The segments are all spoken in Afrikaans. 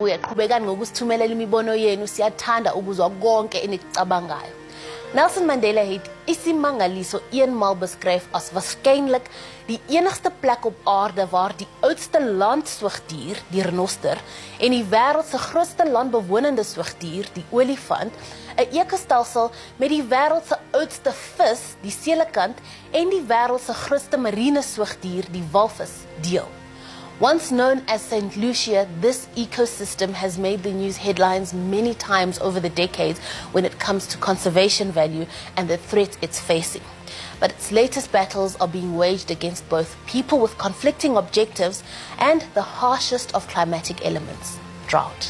Uyaqhubekani ngokusithumelela imibono yenu, siyathanda ukuzwa konke enikucabangayo. Nelson Mandela het iSimangaliso eenmaal beskryf as waarskynlik die enigste plek op aarde waar die oudste landswigdier, die renoster, en die wêreld se grootste landbewonende swigdier, die olifant, 'n ekostelsel met die wêreld se oudste vis, die selekant, en die wêreld se grootste marine swigdier, die walvis, deel. Once known as St. Lucia, this ecosystem has made the news headlines many times over the decades when it comes to conservation value and the threat it's facing. But its latest battles are being waged against both people with conflicting objectives and the harshest of climatic elements, drought.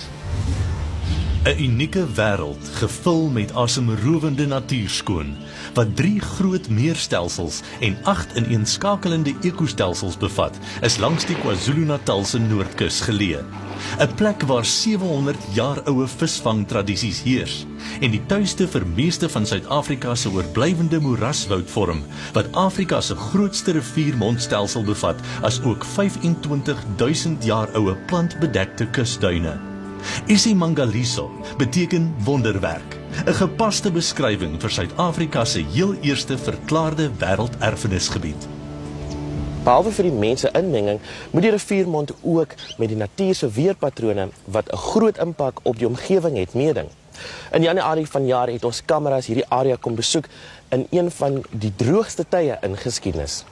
'n unieke wêreld gevul met asemrowende natuurskoon, wat 3 groot meerstelsels en 8 ineenskakelende ekostelsels bevat, is langs die KwaZulu-Natal se noordkus geleë. 'n Plek waar 700 jaar oue visvangtradisies heers en die tuiste vir meeste van Suid-Afrika se oorblywende moeraswoud vorm, wat Afrika se grootste riviermondstelsel bevat, as ook 25.000 jaar oue plantbedekte kusduine. iSimangaliso beteken wonderwerk, 'n gepaste beskrywing vir Suid-Afrika se heel eerste verklaarde wêrelderfenisgebied. Behalwe vir die mense inmenging, moet die riviermond ook met die natuur se weerpatrone wat 'n groot impak op die omgewing het meeding. In Januarie vanjaar het ons kameras hierdie area kom besoek in een van die droogste tye in geskiedenis.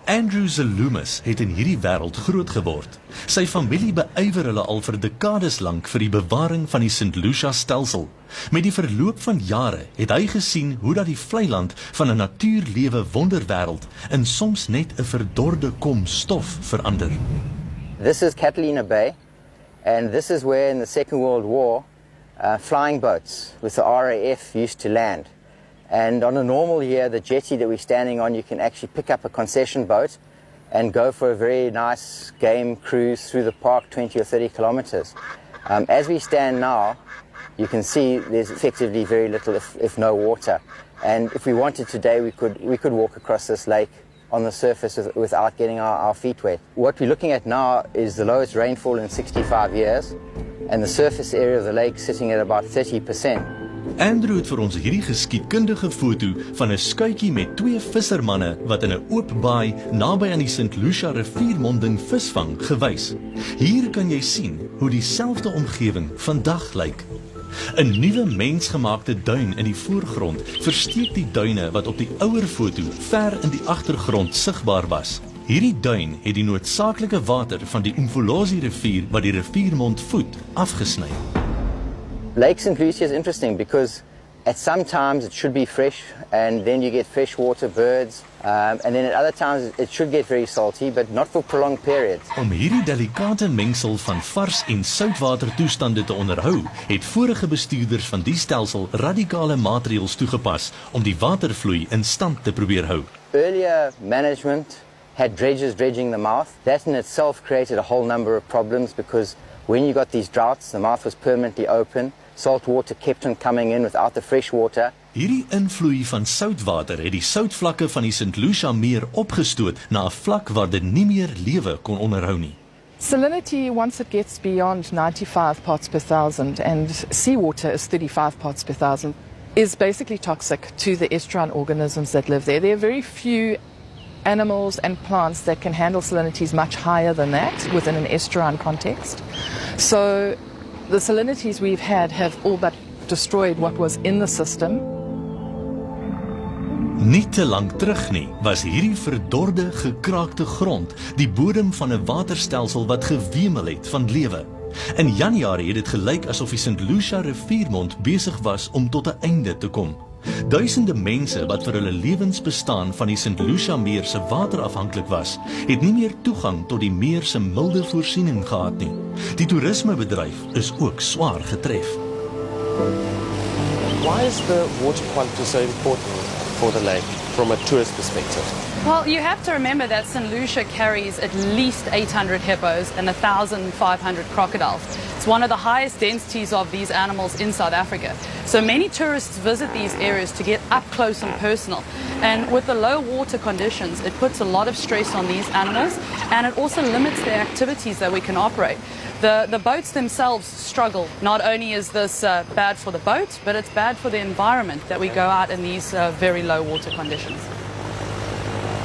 Andrew Zalumis het in hierdie wêreld groot geword. Sy familie beywer hulle al vir dekades lank vir die bewaring van die St. Lucia stelsel. Met die verloop van jare het hy gesien hoe dat die vlei-land van 'n natuurlewe wonderwêreld in soms net 'n verdorde kom stof verander. This is Catalina Bay, and this is where in the Second World War flying boats with the RAF used to land. And on a normal year, the jetty that we're standing on, you can actually pick up a concession boat and go for a very nice game cruise through the park, 20 or 30 kilometers. As we stand now, you can see there's effectively very little, if no water. And if we wanted today, we could walk across this lake on the surface without getting our feet wet. What we're looking at now is the lowest rainfall in 65 years, and the surface area of the lake sitting at about 30%. Andrew het vir ons hierdie geskiedkundige foto van 'n skuitjie met 2 vissermanne wat in 'n oop baai naby aan die St. Lucia riviermonding visvang gewys. Hier kan jy sien hoe dieselfde omgewing vandag lyk. 'n Nuwe mensgemaakte duin in die voorgrond versteek die duine wat op die ouer foto ver in die agtergrond sigbaar was. Hierdie duin het die noodsaaklike water van die Umfolozi rivier wat die riviermond voed afgesny. Lake St. Lucia is interesting because at some times it should be fresh and then you get freshwater birds and then at other times it should get very salty but not for prolonged periods. Om hierdie delikate mengsel van vars en soutwater toestande te onderhou, het vorige bestuurders van die stelsel radikale maatreëls toegepas om die watervloei in stand te probeer hou. Earlier management had dredgers dredging the mouth. That in itself created a whole number of problems because when you got these droughts, the mouth was permanently open. Salt water kept on coming in without the fresh water. Hierdie invloei van soutwater het die soutvlakke van die St. Lucia meer opgestoot na 'n vlak waar dit nie meer lewe kon onderhou nie. Salinity, once it gets beyond 95 parts per thousand, and seawater is 35 parts per thousand, is basically toxic to the estuarine organisms that live there. There are very few animals and plants that can handle salinities much higher than that within an estuarine context. So the salinities we've had have all but destroyed what was in the system. Nie te lank terug nie, was hierdie verdorde, gekraakte grond die bodem van 'n waterstelsel wat gewemel het van lewe. In Januarie het dit gelyk asof die St. Lucia riviermond besig was om tot 'n einde te kom. Duisende mense wat vir hulle lewensbestaan van die St. Lucia meer se water afhanklik was, het nie meer toegang tot die meer se milde voorsiening gehad nie. Die toerismebedryf is ook swaar getref. Why is the water quality so important for the lake from a tourist perspective? Well, you have to remember that St. Lucia carries at least 800 hippos and 1,500 crocodiles. It's one of the highest densities of these animals in South Africa. So many tourists visit these areas to get up close and personal. And with the low water conditions, it puts a lot of stress on these animals and it also limits their activities that we can operate. The boats themselves struggle. Not only is this bad for the boat, but it's bad for the environment that we go out in these very low water conditions.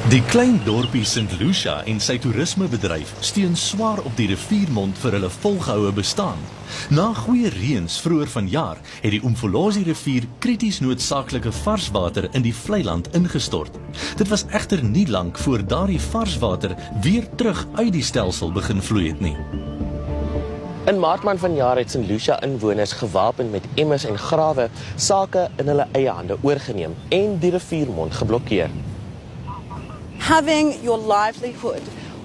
Die klein dorpie St. Lucia en sy toerismebedryf steun swaar op die riviermond vir hulle volgehoue bestaan. Na goeie reëns vroeër vanjaar het die Umfolozi rivier krities noodsaaklike varswater in die vlei land ingestort. Dit was egter nie lank voor daardie varswater weer terug uit die stelsel begin vloei het nie. In Maart maand vanjaar het St. Lucia inwoners gewapen met emmers en grawe sake in hulle eie hande oorgeneem en die riviermond geblokkeer. Having your livelihood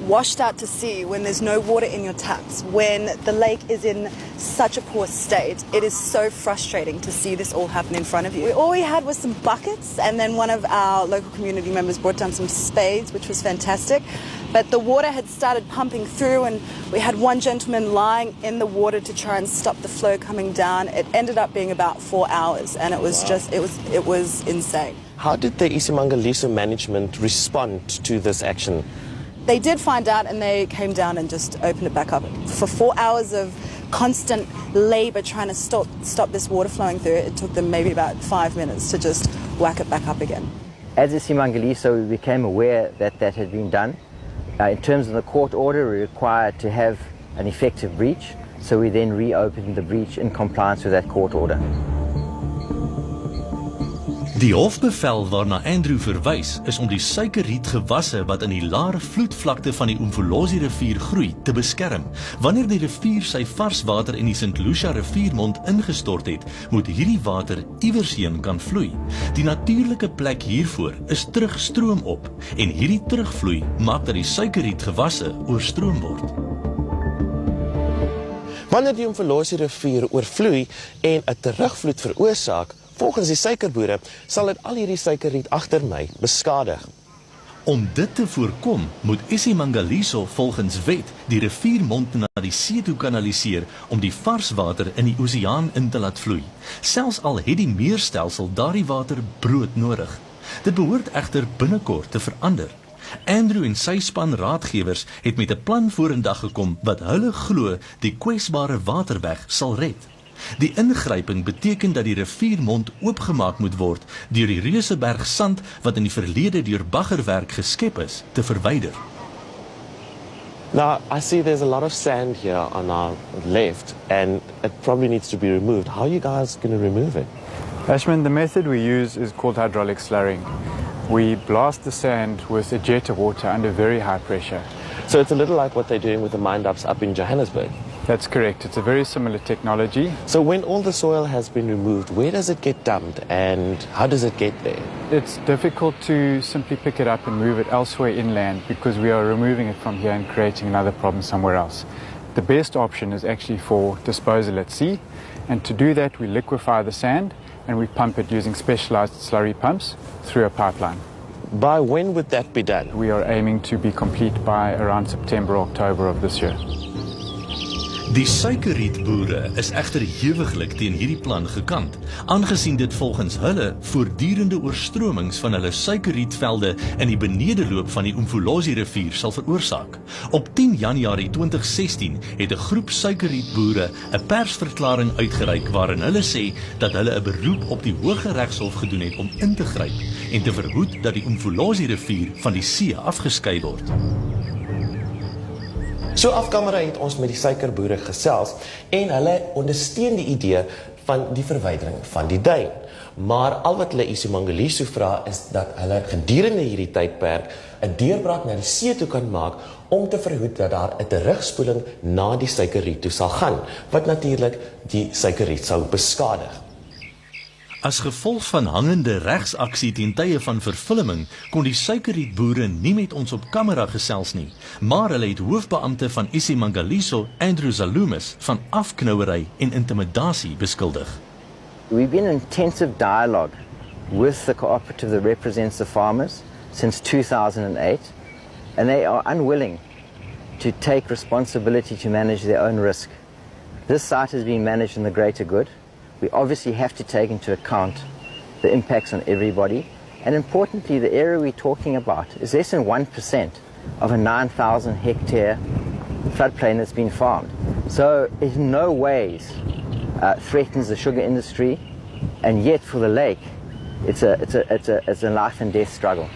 washed out to sea when there's no water in your taps, when the lake is in such a poor state, it is so frustrating to see this all happen in front of you. All we had was some buckets, and then one of our local community members brought down some spades, which was fantastic. But the water had started pumping through, and we had one gentleman lying in the water to try and stop the flow coming down. It ended up being about 4 hours, and it was just, it was insane. How did the iSimangaliso management respond to this action? They did find out, and they came down and just opened it back up. For 4 hours of constant labour trying to stop this water flowing through, it took them maybe about 5 minutes to just whack it back up again. As iSimangaliso, we became aware that that had been done. In terms of the court order, we required to have an effective breach, so we then reopened the breach in compliance with that court order. Die hofbevel waarna Andrew verwys is om die suikerrietgewasse wat in die lae vloedvlakte van die Umfolozi rivier groei te beskerm. Wanneer die rivier sy varswater in die St. Lucia riviermond ingestort het, moet hierdie water iewersheen kan vloei. Die natuurlike plek hiervoor is terugstroom op en hierdie terugvloei maak dat die suikerrietgewasse oorstroom word. Wanneer die Umfolozi rivier oorvloei en 'n terugvloed veroorsaak, volgens die suikerboere sal dit al hierdie suikerriet agter my beskadig. Om dit te voorkom, moet iSimangaliso volgens wet die riviermond na die see toe kanaliseer om die varswater in die oseaan in te laat vloei. Selfs al het die meerstelsel daardie water broodnodig. Dit behoort egter binnekort te verander. Andrew en sy span raadgewers het met 'n plan vorendag gekom wat hulle glo die kwesbare waterweg sal red. Die ingryping beteken dat die riviermond oopgemaak moet word deur die reuseberg sand wat in die verlede deur baggerwerk geskep is, te verwyder. Now, I see there's a lot of sand here on our left, and it probably needs to be removed. How are you guys going to remove it? Ashman, the method we use is called hydraulic slurrying. We blast the sand with a jet of water under very high pressure. So it's a little like what they're doing with the mine-ups up in Johannesburg. That's correct. It's a very similar technology. So when all the soil has been removed, where does it get dumped and how does it get there? It's difficult to simply pick it up and move it elsewhere inland because we are removing it from here and creating another problem somewhere else. The best option is actually for disposal at sea, and to do that we liquefy the sand and we pump it using specialized slurry pumps through a pipeline. By when would that be done? We are aiming to be complete by around September, October of this year. Die suikerrietboere is egter hewiglik teen hierdie plan gekant, aangesien dit volgens hulle voortdurende oorstromings van hulle suikerrietvelde in die benedeloop van die Umfolozi rivier sal veroorsaak. Op 10 Januarie 2016 het 'n groep suikerrietboere 'n persverklaring uitgereik waarin hulle sê dat hulle 'n beroep op die Hooggeregshof gedoen het om in te gryp en te verhoed dat die Umfolozi rivier van die see afgeskei word. So afkamera het ons met die suikerboere gesels en hulle ondersteun die idee van die verwydering van die duin. Maar al wat hulle iSimangaliso vra is dat hulle gedurende hierdie tydperk 'n deurbraak na die see toe kan maak om te verhoed dat daar 'n terugspoeling na die suikerriet toe sal gaan, wat natuurlik die suikerriet sou beskadig. As gevolg van hangende regsaksie teen tye van vervulling, kon die suikerrietboere nie met ons op kamera gesels nie, maar hulle het hoofbeampte van iSimangaliso, Andrew Zalumis, van afknouery en intimidasie beskuldig. We've been in intensive dialogue with the cooperative that represents the farmers since 2008, and they are unwilling to take responsibility to manage their own risk. This site has been managed in the greater good. We obviously have to take into account the impacts on everybody, and importantly, the area we're talking about is less than 1% of a 9,000 hectare floodplain that's been farmed. So it in no ways threatens the sugar industry, and yet for the lake, it's a life and death struggle.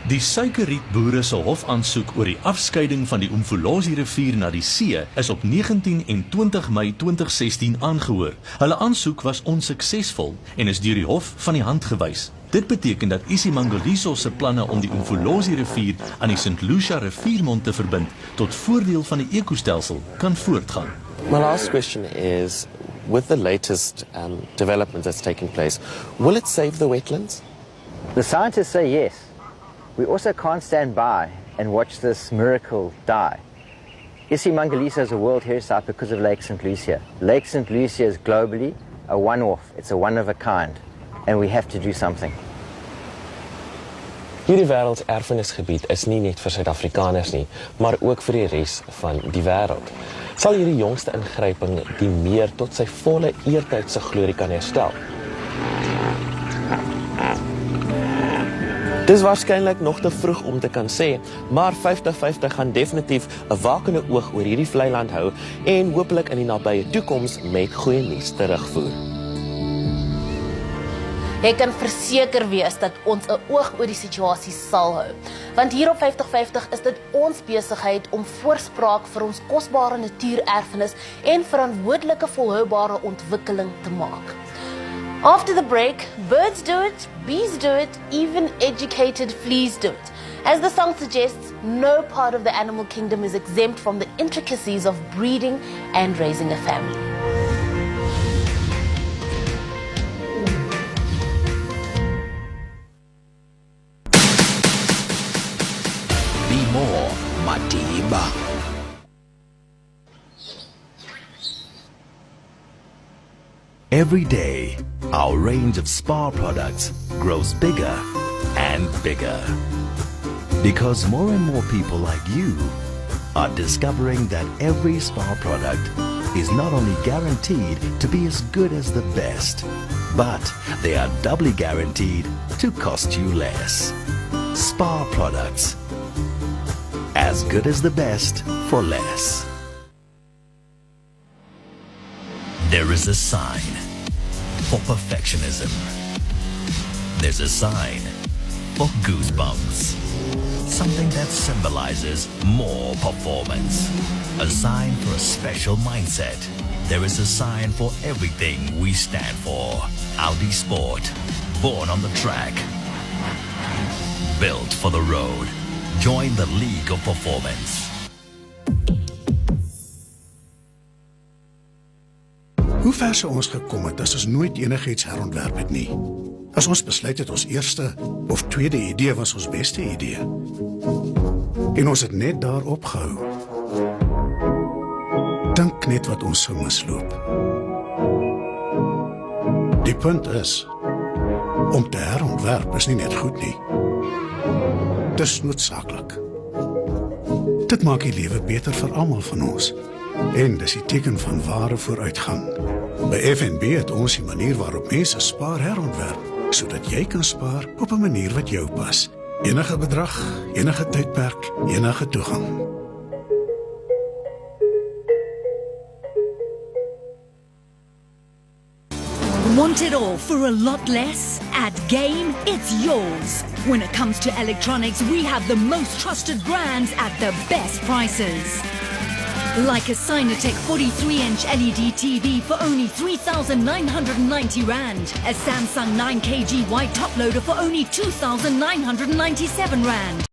Die suikerrietboere se hofaansoek oor die afskeiding van die Umfolozi rivier na die see is op 19 en 20 Mei 2016 aangehoor. Hulle aansoek was onsuksesvol en is deur die hof van die hand gewys. Dit beteken dat iSimangaliso se planne om die Umfolozi rivier aan die St. Lucia riviermond te verbind tot voordeel van die ekostelsel kan voortgaan. My last question is, with the latest development that's taking place, will it save the wetlands? The scientists say yes. We also can't stand by and watch this miracle die. iSimangaliso is a World Heritage Site because of Lake St. Lucia. Lake St. Lucia is globally a one-off. It's a one of a kind. And we have to do something. Hierdie wêreldserfenisgebied is nie net vir Suid-Afrikaners nie, maar ook vir die res van die wêreld. Sal hierdie jongste ingryping die meer tot sy volle eertydse glorie kan herstel? Dis waarskynlik nog te vroeg om te kan sê, maar 50-50 gaan definitief 'n wakende oog oor hierdie vlei land hou en hopelik in die nabye toekoms met goeie nuus terugvoer. Jy kan verseker wees dat ons 'n oog oor die situasie sal hou. Want hier op 50-50 is dit ons besigheid om voorspraak vir ons kosbare natuurerfenis en verantwoordelike volhoubare ontwikkeling te maak. After the break, birds do it, bees do it, even educated fleas do it. As the song suggests, no part of the animal kingdom is exempt from the intricacies of breeding and raising a family. Be more, Matiba. Every day, our range of spa products grows bigger and bigger. Because more and more people like you are discovering that every spa product is not only guaranteed to be as good as the best, but they are doubly guaranteed to cost you less. Spa products. As good as the best for less. There is a sign for perfectionism. There's a sign for goosebumps. Something that symbolizes more performance. A sign for a special mindset. There is a sign for everything we stand for. Audi Sport. Born on the track. Built for the road. Join the League of Performance. Hoe ver sou ons gekom het as ons nooit enigiets herontwerp het nie? As ons besluit het ons eerste of tweede idee was ons beste idee. En ons het net daar opgehou. Dink net wat ons sou misloop. Die punt is, om te herontwerp is nie net goed nie. Dis noodsaaklik. Dit maak die lewe beter vir almal van ons. En dis die teken van ware vooruitgang. By FNB het ons die manier waarop mense spaar herontwerp, sodat jy kan spaar op 'n manier wat jou pas. Enige bedrag, enige tydperk, enige toegang. Want it all for a lot less? At Game, it's yours. When it comes to electronics, we have the most trusted brands at the best prices. Like a Salinity 43-inch LED TV for only 3,990 Rand. A Samsung 9kg white top loader for only 2,997 Rand.